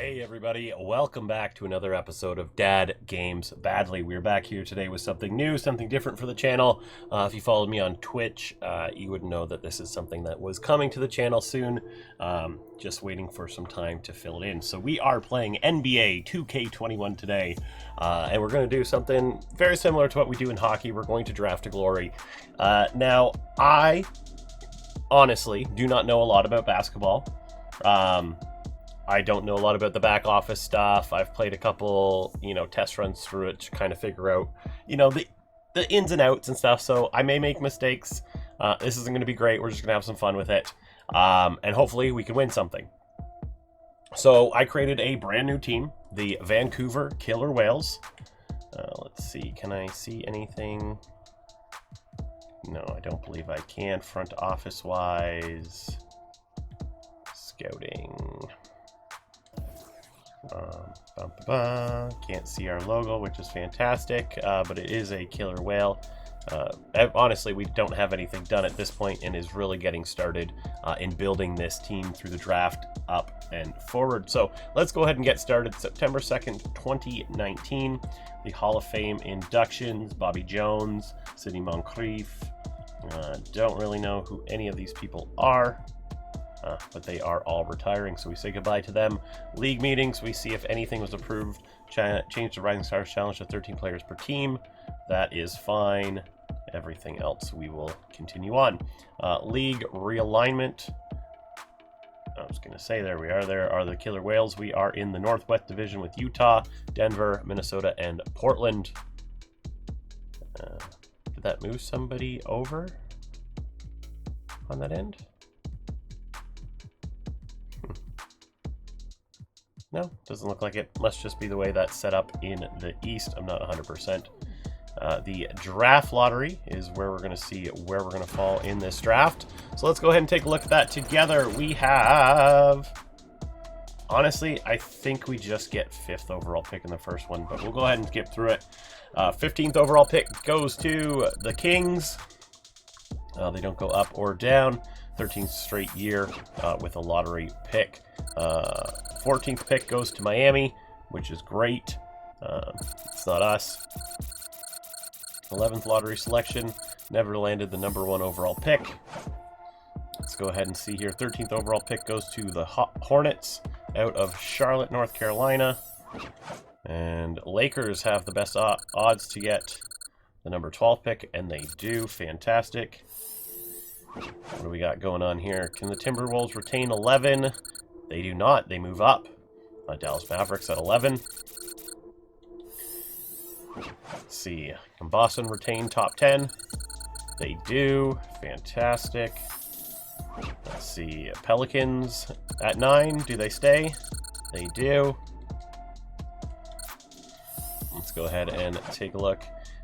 Hey everybody, welcome back to another episode of Dad Games Badly. We're back here today with something new, something different for the channel. If you followed me on Twitch, you would know that this is something that was coming to the channel soon. Just waiting for some time to fill it in. So we are playing NBA 2K21 today, and we're going to do something very similar to what we do in hockey. We're going to draft to glory. Now, I honestly do not know a lot about basketball. I don't know a lot about the back office stuff. I've played a couple, test runs through it to kind of figure out, the ins and outs and stuff. So I may make mistakes. This isn't going to be great. We're just going to have some fun with it. And hopefully we can win something. So I created a brand new team, the Vancouver Killer Whales. Let's see. Can I see anything? No, I don't believe I can. Front office wise. Scouting. Can't see our logo, which is fantastic, but it is a killer whale. Honestly, we don't have anything done at this point and is really getting started in building this team through the draft up and forward. So let's go ahead and get started. September 2nd, 2019, the Hall of Fame inductions: Bobby Jones, Sidney Moncrief. Don't really know who any of these people are. But they are all retiring, so we say goodbye to them. League meetings, we see if anything was approved. Change the Rising Stars Challenge to 13 players per team. That is fine. Everything else we will continue on. League realignment. I was going to say, there we are. There are the Killer Whales. We are in the Northwest Division with Utah, Denver, Minnesota, and Portland. Did that move somebody over on that end? No, doesn't look like it. Must just be the way that's set up in the East. I'm not 100%. The draft lottery is where we're going to see where we're going to fall in this draft. So let's go ahead and take a look at that together. We have... Honestly, I think we just get 5th overall pick in the first one, but we'll go ahead and skip through it. 15th overall pick goes to the Kings. They don't go up or down. 13th straight year with a lottery pick. 14th pick goes to Miami, which is great. It's not us. 11th lottery selection, never landed the number 1 overall pick. Let's go ahead and see here. 13th overall pick goes to the Hornets out of Charlotte, North Carolina. And Lakers have the best odds to get the number 12 pick, and they do. Fantastic. What do we got going on here? Can the Timberwolves retain 11? They do not. They move up. Dallas Mavericks at 11. Let's see. Can Boston retain top 10? They do. Fantastic. Let's see. Pelicans at 9. Do they stay? They do. Let's go ahead and take a look.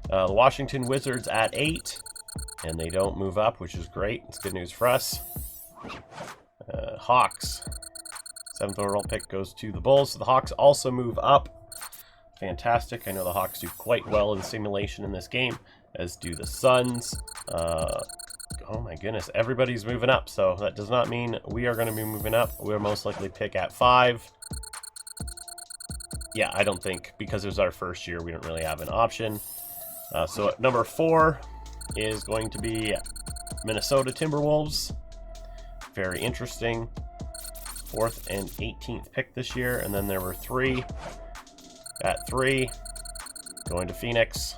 The Washington Wizards at 8. And they don't move up, which is great. It's good news for us. Hawks. 7th overall pick goes to the Bulls. So the Hawks also move up. Fantastic. I know the Hawks do quite well in simulation in this game, as do the Suns. Oh my goodness, everybody's moving up. So that does not mean we are going to be moving up. We'll most likely pick at 5. Yeah, I don't think, because it was our first year, we don't really have an option. So at number 4 is going to be Minnesota Timberwolves. Very interesting. 4th and 18th pick this year, and then there were 3 at 3 going to Phoenix.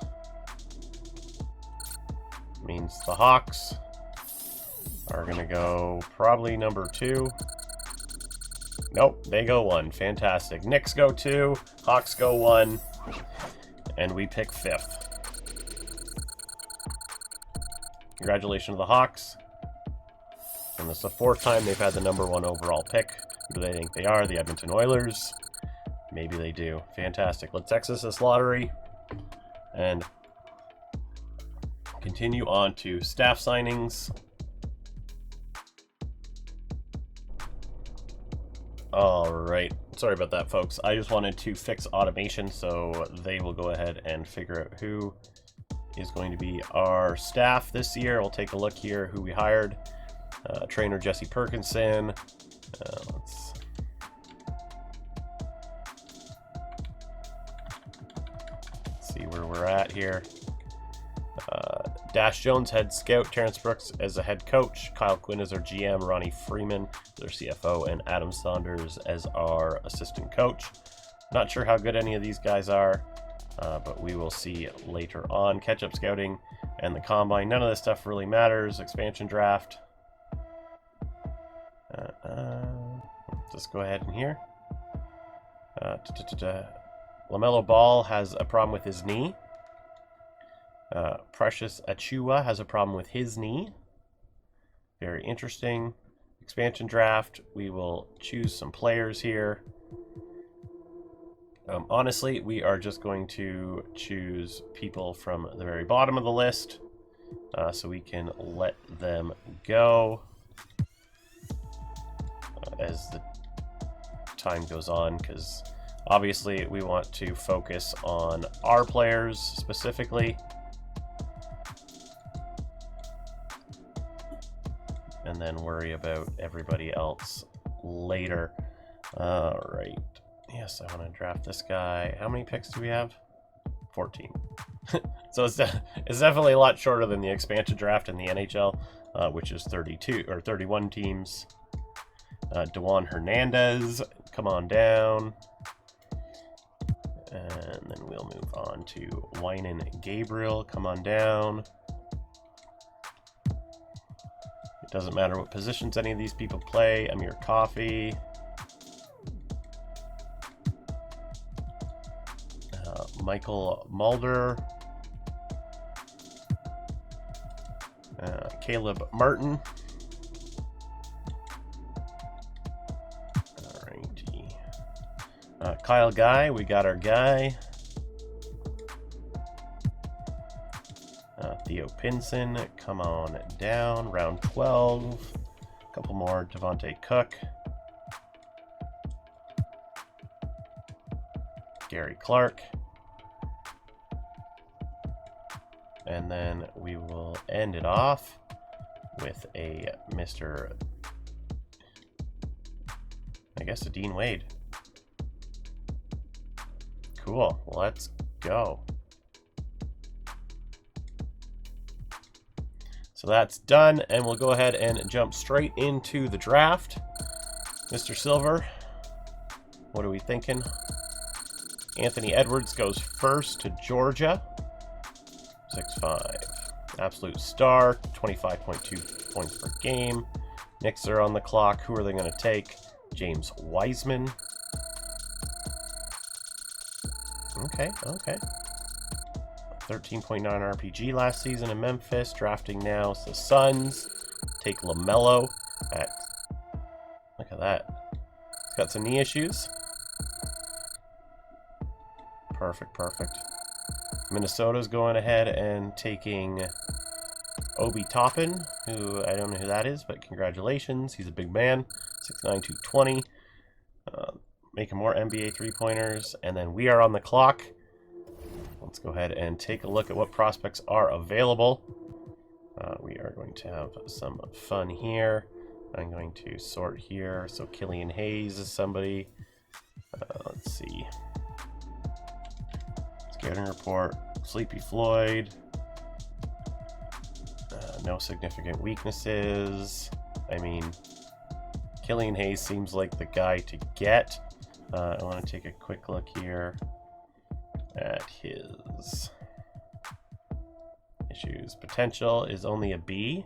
Means the Hawks are going to go probably number 2. Nope, they go 1. Fantastic. Knicks go 2, Hawks go 1, and we pick 5th. Congratulations to the Hawks. And this is the 4th time they've had the number 1 overall pick. Who do they think they are? The Edmonton Oilers? Maybe they do. Fantastic. Let's exit this lottery and continue on to staff signings. All right. Sorry about that, folks. I just wanted to fix automation, so they will go ahead and figure out who is going to be our staff this year. We'll take a look here who we hired. Trainer Jesse Perkinson. Let's where we're at here. Dash Jones, head scout. Terrence Brooks as a head coach. Kyle Quinn as our GM. Ronnie Freeman as our CFO. And Adam Saunders as our assistant coach. Not sure how good any of these guys are, but we will see later on. Catch-up scouting and the combine. None of this stuff really matters. Expansion draft. Let's go ahead in here. LaMelo Ball has a problem with his knee. Precious Achua has a problem with his knee. Very interesting. Expansion draft. We will choose some players here. Honestly, we are just going to choose people from the very bottom of the list so we can let them go as the time goes on, because obviously we want to focus on our players specifically. And then worry about everybody else later. All right. Yes, I want to draft this guy. How many picks do we have? 14. So it's definitely a lot shorter than the expansion draft in the NHL, which is 32 or 31 teams. Dewan Hernandez, come on down. And then we'll move on to Winan Gabriel, come on down. It doesn't matter what positions any of these people play. Amir Coffey. Michael Mulder. Caleb Martin. Alrighty. Kyle Guy, we got our guy. Theo Pinson, come on down. Round 12. A couple more. Devontae Cook. Gary Clark. And then we will end it off with a Mr. I guess a Dean Wade. Cool. Let's go. So that's done, and we'll go ahead and jump straight into the draft. Mr. Silver, what are we thinking? Anthony Edwards goes first to Georgia. 6'5". Absolute star, 25.2 points per game. Knicks are on the clock. Who are they going to take? James Wiseman. Okay. 13.9 RPG last season in Memphis. Drafting now. So the Suns take LaMelo at... Look at that. He's got some knee issues. Perfect. Minnesota's going ahead and taking Obi Toppin, who I don't know who that is, but congratulations. He's a big man. 6'9", 220. Making more NBA three-pointers. And then we are on the clock. Let's go ahead and take a look at what prospects are available. We are going to have some fun here. I'm going to sort here. So Killian Hayes is somebody. Let's see. Scouting report. Sleepy Floyd. No significant weaknesses. I mean, Killian Hayes seems like the guy to get. I want to take a quick look here at his issues. Potential is only a B.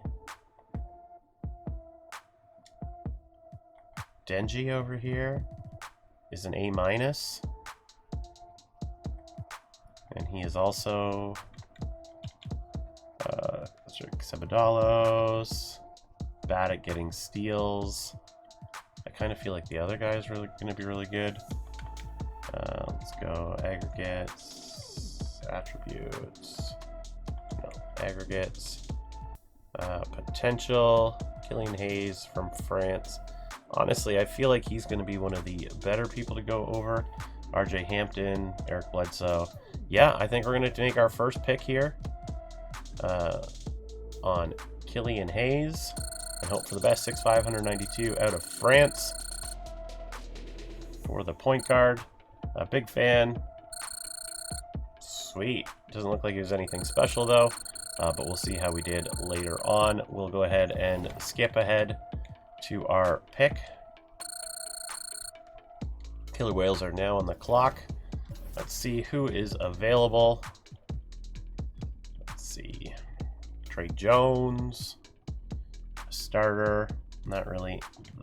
Denji over here is an A-. And he is also Ceballos, bad at getting steals. I kind of feel like the other guy is really going to be really good. Let's go aggregates, attributes, no, aggregates, potential, Killian Hayes from France. Honestly, I feel like he's going to be one of the better people to go over. RJ Hampton, Eric Bledsoe. Yeah, I think we're going to make our first pick here on Killian Hayes and hope for the best. 6'5", 192 out of France for the point guard. A big fan. Sweet. Doesn't look like it was anything special though, but we'll see how we did later on. We'll go ahead and skip ahead to our pick. Killer whales are now on the clock. Let's see who is available. Let's see. Trey Jones, starter. Not really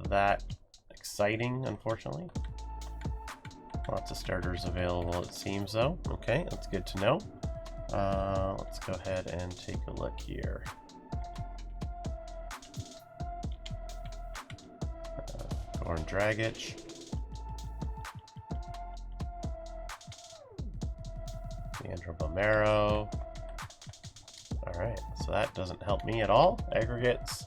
that exciting, unfortunately. Lots of starters available, it seems, though. Okay, that's good to know. Let's go ahead and take a look here. Goran Dragic. Leandro Bomero. Alright, so that doesn't help me at all. Aggregates.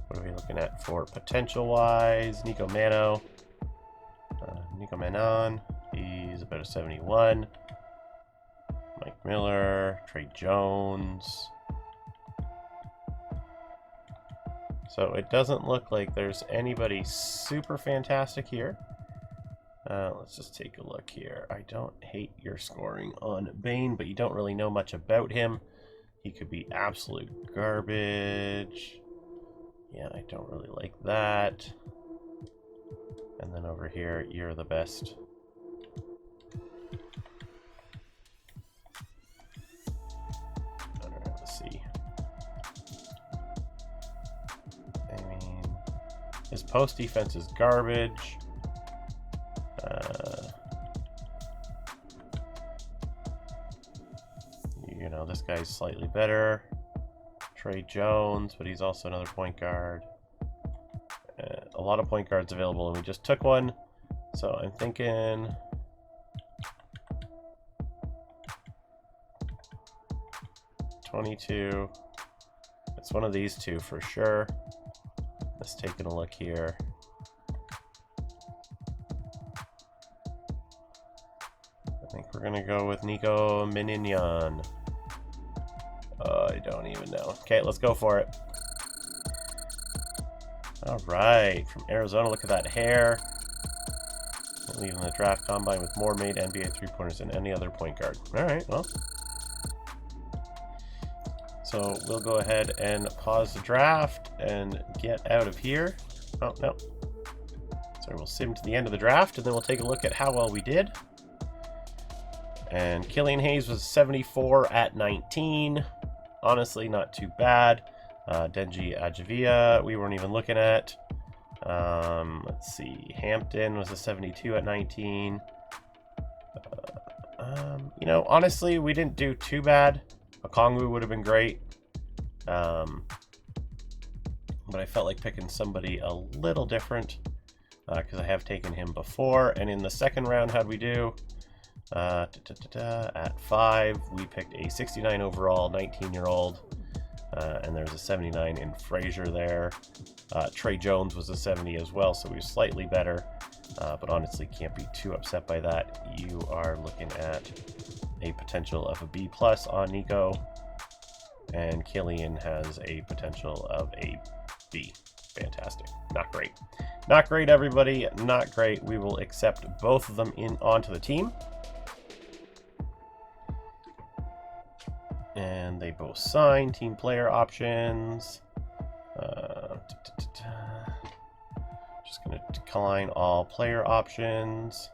What are we looking at for potential-wise? Nico Mano. Nico Manon. He's about a 71. Mike Miller. Trey Jones. So it doesn't look like there's anybody super fantastic here. Let's just take a look here. I don't hate your scoring on Bane, but you don't really know much about him. He could be absolute garbage. Yeah, I don't really like that. And then over here, you're the best. Alright, let's see. I mean, his post defense is garbage. You know, this guy's slightly better. Trey Jones, but he's also another point guard. A lot of point guards available, and we just took one. So I'm thinking... $22. It's one of these two for sure. Let's take a look here. I think we're gonna go with Nico Minignan. I don't even know. Okay, let's go for it. All right, from Arizona, look at that hair. Leaving the draft combine with more made NBA three-pointers than any other point guard. All right, well. So we'll go ahead and pause the draft and get out of here. Oh, no. So we'll sim to the end of the draft, and then we'll take a look at how well we did. And Killian Hayes was 74 at 19. Honestly, not too bad. Denji Ajavia, we weren't even looking at. Let's see. Hampton was a 72 at 19. You know, honestly, we didn't do too bad. Okongwu would have been great. But I felt like picking somebody a little different because I have taken him before. And in the second round, how'd we do? At 5, we picked a 69 overall, 19-year-old. And there's a 79 in Frazier there. Trey Jones was a 70 as well, so we were slightly better. But honestly, can't be too upset by that. You are looking at a potential of a B+ on Nico. And Killian has a potential of a B. Fantastic. Not great. Not great, everybody. Not great. We will accept both of them onto the team. And they both sign team player options. Just going to decline all player options.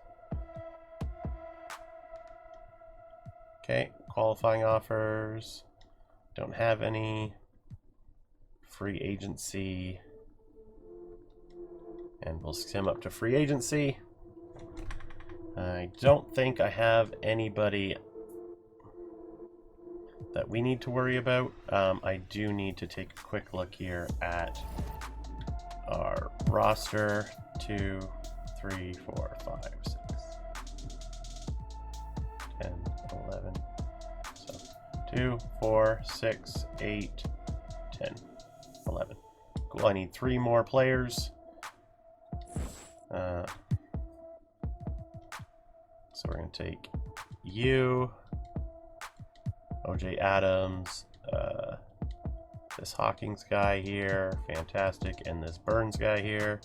Okay, qualifying offers. Don't have any. Free agency. And we'll sim up to free agency. I don't think I have anybody that we need to worry about. I do need to take a quick look here at our roster. 2, 3, 4, 5, 6, 10, 11. So 2, 4, 6, 8, 10, 11. Cool. I need 3 more players. So we're going to take you, OJ Adams, this Hawkins guy here, fantastic, and this Burns guy here.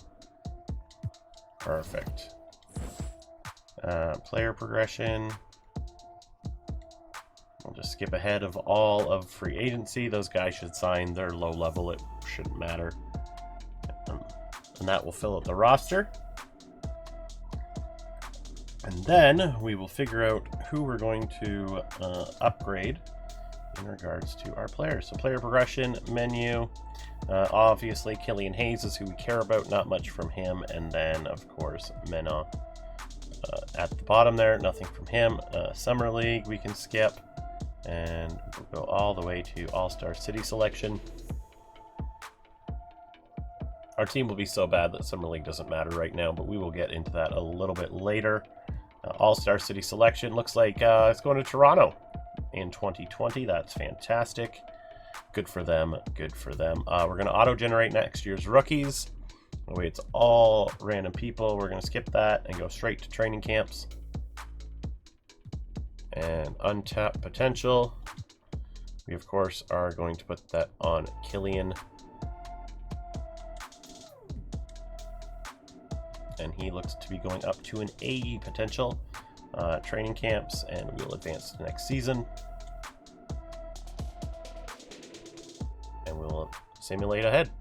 I'll just skip ahead of all of free agency. Those guys should sign. They're low level. It shouldn't matter. And that will fill out the roster. And then we will figure out who we're going to upgrade in regards to our players. So player progression menu. Obviously, KILLIAN HAYES is who we care about. Not much from him. And then, of course, Mena at the bottom there. Nothing from him. Summer League we can skip. And we'll go all the way to All-Star City selection. Our team will be so bad that Summer League doesn't matter right now, but we will get into that a little bit later. All-Star City selection looks like it's going to Toronto in 2020. That's fantastic. Good for them. Good for them. We're going to auto-generate next year's rookies. The way it's all random people, we're going to skip that and go straight to training camps. And untapped potential. We, of course, are going to put that on KILLIAN. And he looks to be going up to an AE potential. Training camps, and we'll advance to next season. And we'll simulate ahead.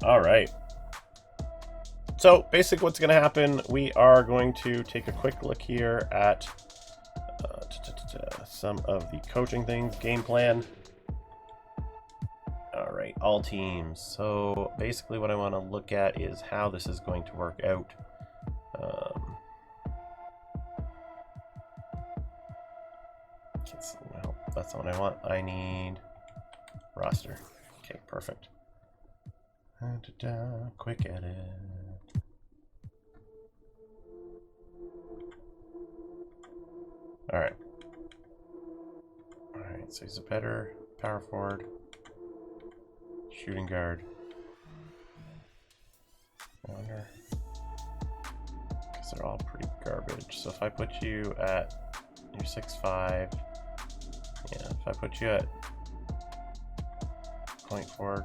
All right. So basically what's going to happen, we are going to take a quick look here at some of the coaching things, game plan. All right, all teams. So basically what I want to look at is how this is going to work out. Well, that's not what I want. I need roster. Okay, perfect. Quick edit. All right. All right, so he's a better power forward. Shooting guard. I wonder, because they're all pretty garbage. So if I put you at your 6'5", yeah, if I put you at point forward,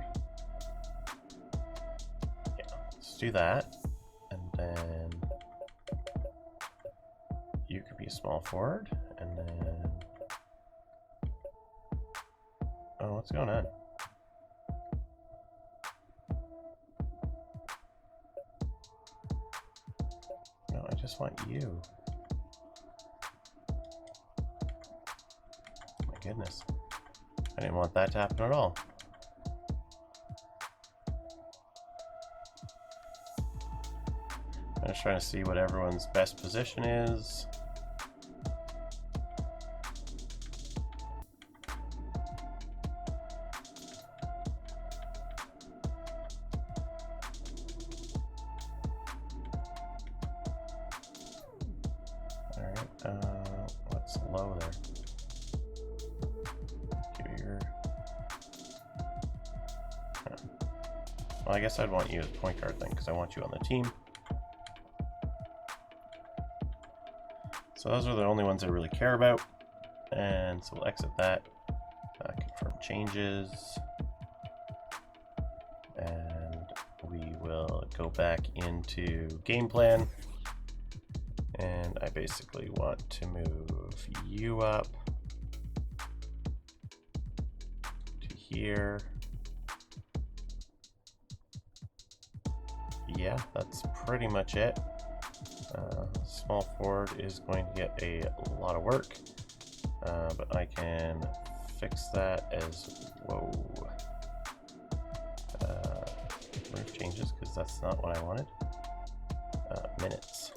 yeah, let's do that. And then you could be a small forward, and then, oh, what's going on? No, I just want you. My goodness. I didn't want that to happen at all. I'm just trying to see what everyone's best position is. What's low there? Give your... Huh. Well, I guess I'd want you as point guard then, because I want you on the team. So those are the only ones I really care about. And so we'll exit that. Confirm changes. And we will go back into game plan. And I basically want to move you up to here. Yeah, that's pretty much it. Small forward is going to get a lot of work, but I can fix that as, whoa. Remove changes, because that's not what I wanted. Minutes.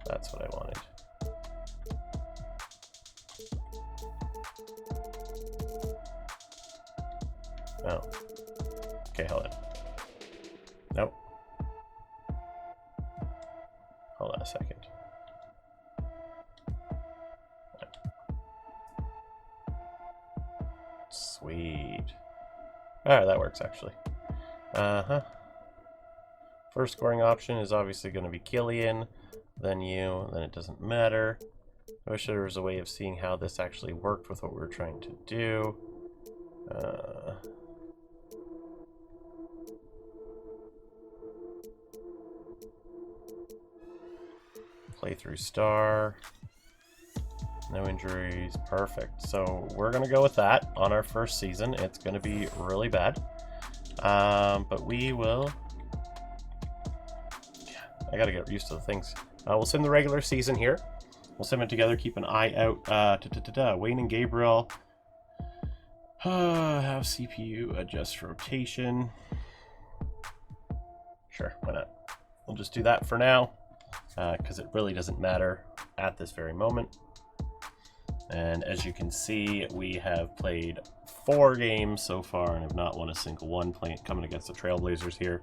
That's what I wanted. Oh. Okay, hold on. Nope. Hold on a second. Sweet. Alright, that works actually. First scoring option is obviously going to be KILLIAN, then you, then it doesn't matter. I wish there was a way of seeing how this actually worked with what we were trying to do. Play through star. No injuries. Perfect. So we're going to go with that on our first season. It's going to be really bad. But we will... I got to get used to the things. We'll sim the regular season here. We'll sim it together. Keep an eye out. Wayne and Gabriel. Have CPU adjust rotation. Sure, why not? We'll just do that for now, because it really doesn't matter at this very moment. And as you can see, we have played 4 games so far and have not won a single one. Coming against the Trailblazers here.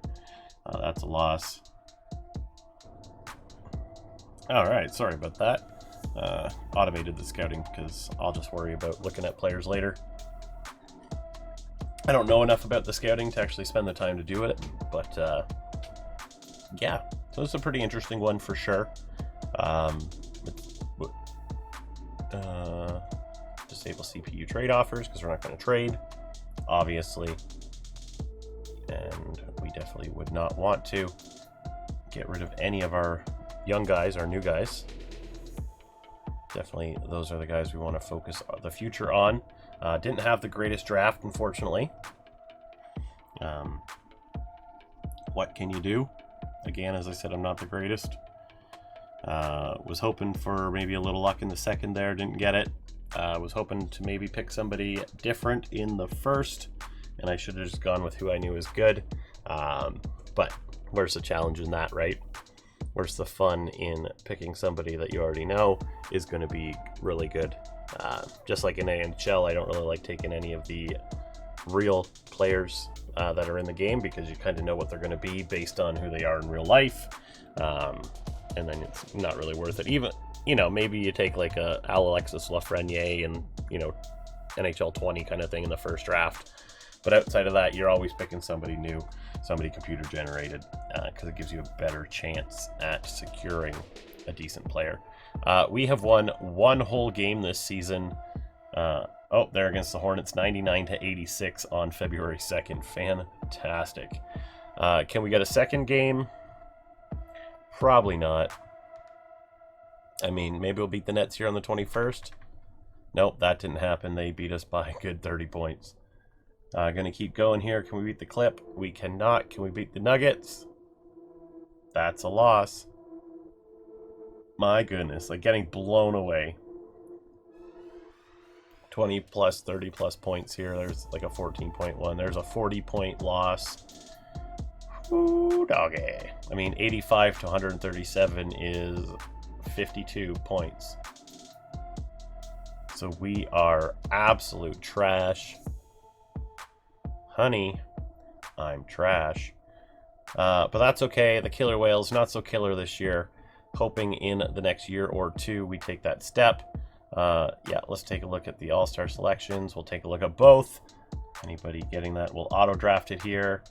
That's a loss. All right, sorry about that. Automated the scouting because I'll just worry about looking at players later. I don't know enough about the scouting to actually spend the time to do it, but yeah, so it's a pretty interesting one for sure. Disable CPU trade offers because we're not going to trade, obviously, and we definitely would not want to get rid of any of our young guys, our new guys. Definitely those are the guys we want to focus the future on. Didn't have the greatest draft, unfortunately. What can you do? Again, as I said, I'm not the greatest. Was hoping for maybe a little luck in the second there, didn't get it. Was hoping to maybe pick somebody different in the first, and I should have just gone with who I knew was good. But where's the challenge in that, right? Where's the fun in picking somebody that you already know is going to be really good? Just like in NHL, I don't really like taking any of the real players that are in the game because you kind of know what they're going to be based on who they are in real life. And then it's not really worth it. Even, you know, maybe you take like a Alexis Lafreniere and, you know, NHL 20 kind of thing in the first draft. But outside of that, you're always picking somebody new, somebody computer generated, because it gives you a better chance at securing a decent player. We have won 1 whole game this season. Oh, they're against the Hornets, 99-86 on February 2nd. Fantastic. Can we get a second game? Probably not. I mean, maybe we'll beat the Nets here on the 21st. Nope, that didn't happen. They beat us by a good 30 points. Gonna keep going here. Can we beat the Clip? We cannot. Can we beat the Nuggets? That's a loss. My goodness, like getting blown away. 20 plus, 30 plus points here. There's like a 14-point one. There's a 40-point loss. Ooh, doggy. I mean, 85 to 137 is 52 points. So we are absolute trash. Honey, I'm trash. But that's okay. The killer whale's not so killer this year. Hoping in the next year or two we take that step. Yeah, let's take a look at the all-star selections. We'll take a look at both. Anybody getting that? We'll auto-draft it here.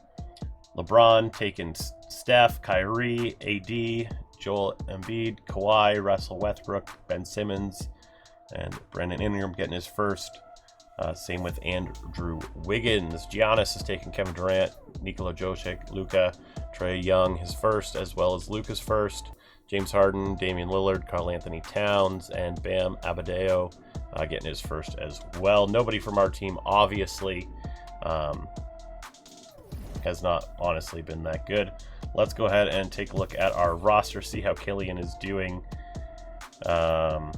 LeBron taking Steph, Kyrie, AD, Joel Embiid, Kawhi, Russell Westbrook, Ben Simmons, and Brandon Ingram getting his first. Same with Andrew Wiggins. Giannis is taking Kevin Durant, Nikola Jokic, Luka, Trae Young his first, as well as Luka's first. James Harden, Damian Lillard, Karl Anthony Towns, and Bam Adebayo getting his first as well. Nobody from our team, obviously, has not honestly been that good. Let's go ahead and take a look at our roster, see how KILLIAN is doing. Let's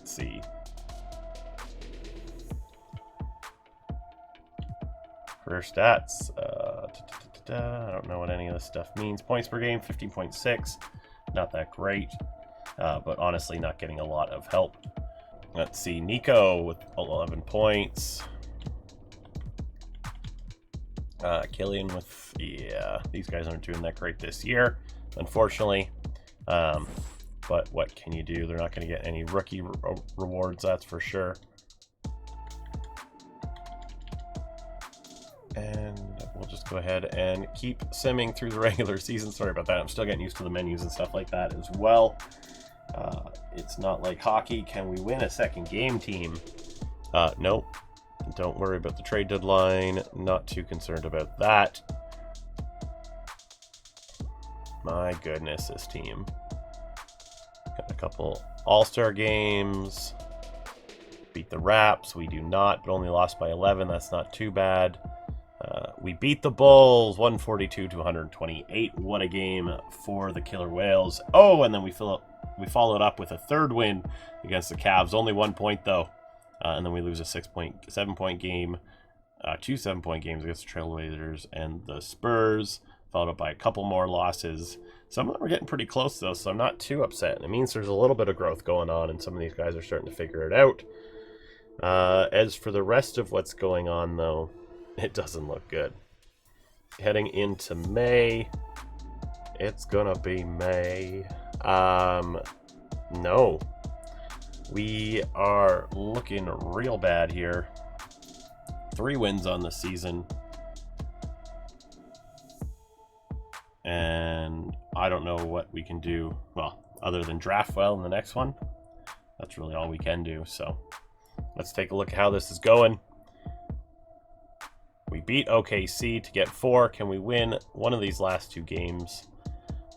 see. Career stats. I don't know what any of this stuff means. Points per game, 15.6. Not that great, but honestly not getting a lot of help. Let's see. Nico with 11 points. KILLIAN with, yeah, these guys aren't doing that great this year, unfortunately. But what can you do? They're not going to get any rookie rewards, that's for sure. And we'll just go ahead and keep simming through the regular season. Sorry about that. I'm still getting used to the menus and stuff like that as well. It's not like hockey. Can we win a second game, team? Nope. Don't worry about the trade deadline. Not too concerned about that. My goodness, this team. Got a couple all-star games. Beat the Raps. We do not, but only lost by 11. That's not too bad. We beat the Bulls 142 to 128. What a game for the Killer Whales. Oh, and then we followed up with a third win against the Cavs. Only 1 point though. And then we lose a 7-point game. 2 7-point games against the Trailblazers and the Spurs. Followed up by a couple more losses. Some of them are getting pretty close though, so I'm not too upset. It means there's a little bit of growth going on, and some of these guys are starting to figure it out. As for the rest of what's going on though, it doesn't look good. Heading into May, it's gonna be May. No, we are looking real bad here. 3 wins on the season, and I don't know what we can do, well, other than draft well in the next one. That's really all we can do. So let's take a look at how this is going. We beat OKC to get 4. Can we win one of these last 2 games?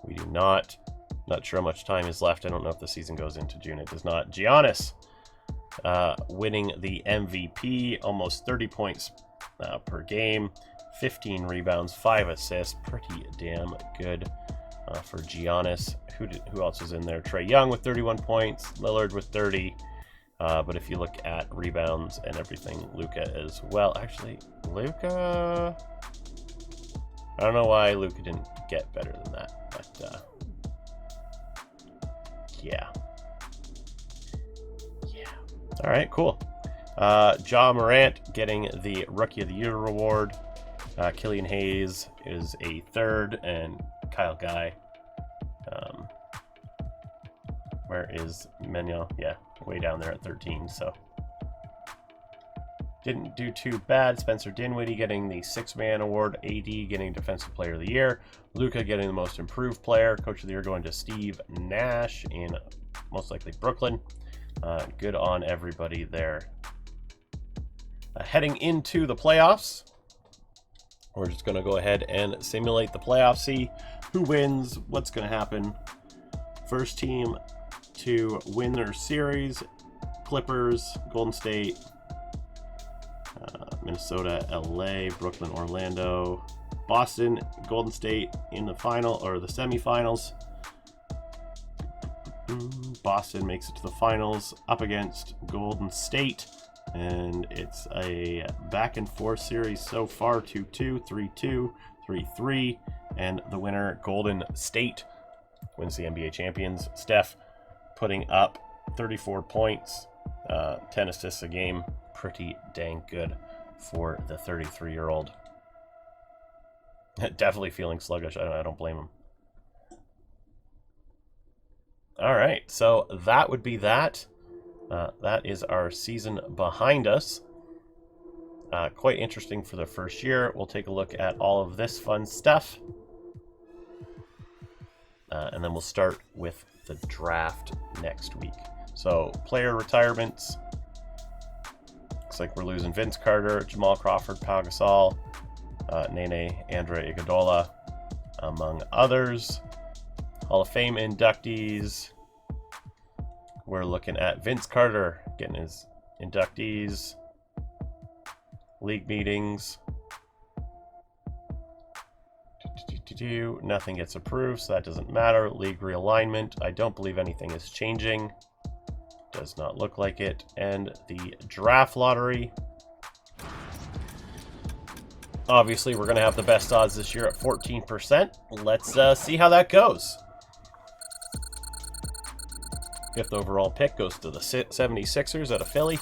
We do not. Not sure how much time is left. I don't know if the season goes into June. It does not. Giannis winning the MVP, almost 30 points per game, 15 rebounds, 5 assists. Pretty damn good for Giannis. Who else is in there? Trae Young with 31 points, Lillard with 30. But if you look at rebounds and everything, Luka as well. Actually, Luka, I don't know why Luka didn't get better than that, but yeah. All right, cool. Ja Morant getting the Rookie of the Year award. KILLIAN Hayes is a 3rd, and Kyle Guy. Where is Menyo? Yeah, way down there at 13. So didn't do too bad. Spencer Dinwiddie getting the 6-man award. AD getting Defensive Player of the Year. Luka getting the Most Improved Player. Coach of the Year going to Steve Nash in most likely Brooklyn. Good on everybody there. Heading into the playoffs, we're just going to go ahead and simulate the playoffs, see who wins, what's going to happen. First team to win their series: Clippers, Golden State, Minnesota, LA, Brooklyn, Orlando, Boston, Golden State in the final or the semifinals. Boston makes it to the finals up against Golden State, and it's a back and forth series so far. 2-2, 3-2, 3-3, and the winner, Golden State, wins the NBA champions. Steph putting up 34 points, 10 assists a game. Pretty dang good for the 33-year-old. Definitely feeling sluggish. I don't blame him. All right, so that would be that. That is our season behind us. Quite interesting for the first year. We'll take a look at all of this fun stuff. And then we'll start with the draft next week. So, player retirements. Looks like we're losing Vince Carter, Jamal Crawford, Pau Gasol, Nene, Andre Iguodala, among others. Hall of Fame inductees. We're looking at Vince Carter getting his inductees. League meetings. Nothing gets approved, so that doesn't matter. League realignment. I don't believe anything is changing. Does not look like it. And the draft lottery. Obviously, we're going to have the best odds this year at 14%. Let's see how that goes. 5th overall pick goes to the 76ers out of Philly.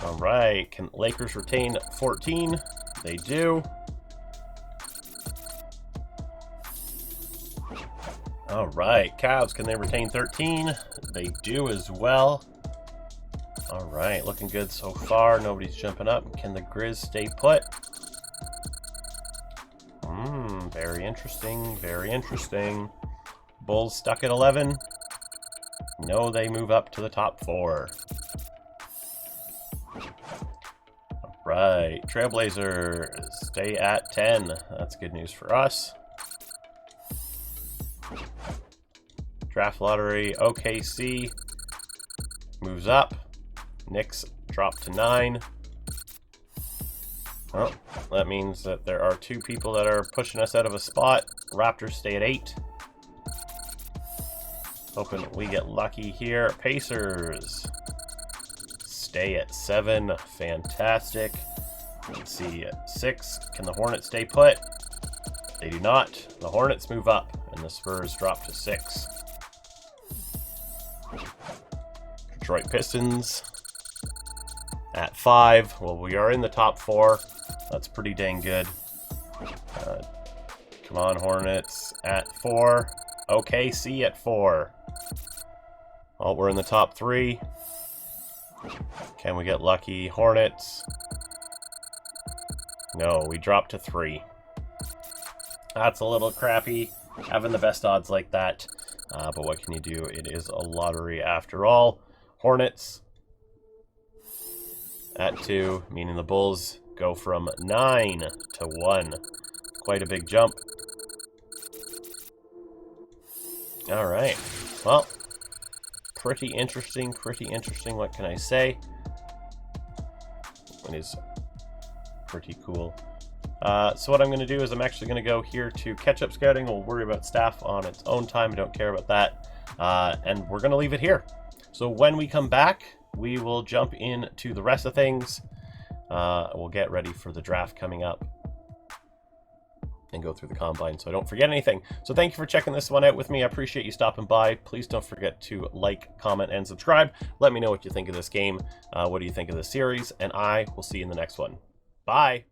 All right. Can Lakers retain 14? They do. All right. Cavs, can they retain 13? They do as well. All right. Looking good so far. Nobody's jumping up. Can the Grizz stay put? Very interesting. Very interesting. Bulls stuck at 11. No, they move up to the top 4. All right. Trailblazers stay at 10. That's good news for us. Draft lottery, OKC moves up. Knicks drop to 9. Well, that means that there are 2 people that are pushing us out of a spot. Raptors stay at 8. Hoping we get lucky here. Pacers stay at 7. Fantastic. Let's see, 6. Can the Hornets stay put? They do not. The Hornets move up, and the Spurs drop to 6. Detroit Pistons at 5. Well, we are in the top 4. That's pretty dang good. Come on, Hornets at 4. OKC at 4. Well, we're in the top 3. Can we get lucky? Hornets. No, we dropped to 3. That's a little crappy, having the best odds like that. But what can you do? It is a lottery after all. Hornets at 2, meaning the Bulls go from 9 to 1. Quite a big jump. All right. Well, pretty interesting, what can I say? It is pretty cool. So what I'm going to do is I'm actually going to go here to catch-up scouting. We'll worry about staff on its own time. I don't care about that. And we're going to leave it here. So when we come back, we will jump into the rest of things. We'll get ready for the draft coming up and go through the combine so I don't forget anything. So thank you for checking this one out with me. I appreciate you stopping by. Please don't forget to like, comment, and subscribe. Let me know what you think of this game. What do you think of the series? And I will see you in the next one. Bye.